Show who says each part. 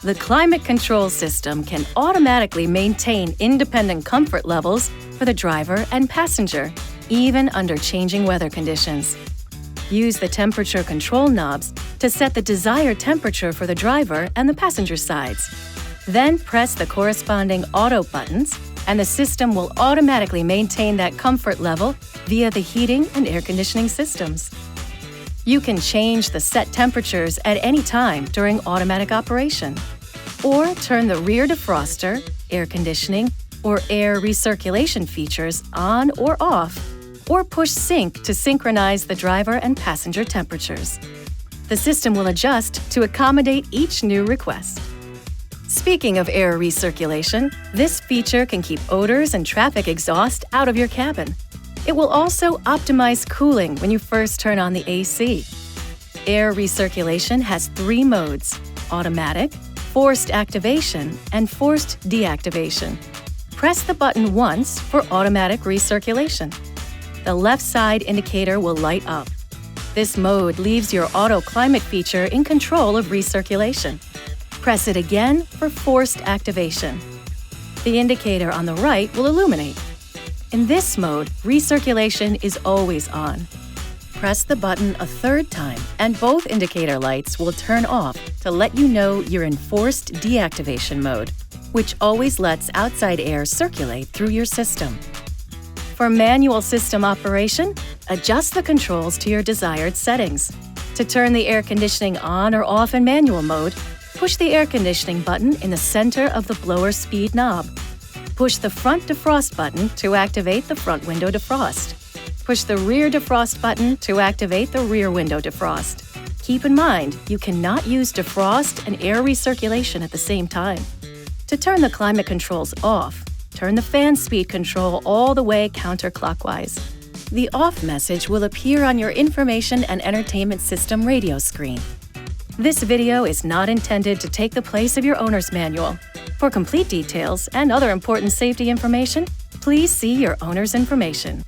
Speaker 1: The climate control system can automatically maintain independent comfort levels for the driver and passenger, even under changing weather conditions. Use the temperature control knobs to set the desired temperature for the driver and the passenger sides. Then press the corresponding auto buttons, and the system will automatically maintain that comfort level via the heating and air conditioning systems. You can change the set temperatures at any time during automatic operation, or turn the rear defroster, air conditioning, or air recirculation features on or off, or push sync to synchronize the driver and passenger temperatures. The system will adjust to accommodate each new request. Speaking of air recirculation, this feature can keep odors and traffic exhaust out of your cabin. It will also optimize cooling when you first turn on the AC. Air recirculation has 3 modes: automatic, forced activation, and forced deactivation. Press the button once for automatic recirculation. The left side indicator will light up. This mode leaves your auto climate feature in control of recirculation. Press it again for forced activation. The indicator on the right will illuminate. In this mode, recirculation is always on. Press the button a 3rd time, and both indicator lights will turn off to let you know you're in forced deactivation mode, which always lets outside air circulate through your system. For manual system operation, adjust the controls to your desired settings. To turn the air conditioning on or off in manual mode, push the air conditioning button in the center of the blower speed knob. Push the front defrost button to activate the front window defrost. Push the rear defrost button to activate the rear window defrost. Keep in mind, you cannot use defrost and air recirculation at the same time. To turn the climate controls off, turn the fan speed control all the way counterclockwise. The off message will appear on your information and entertainment system radio screen. This video is not intended to take the place of your owner's manual. For complete details and other important safety information, please see your owner's information.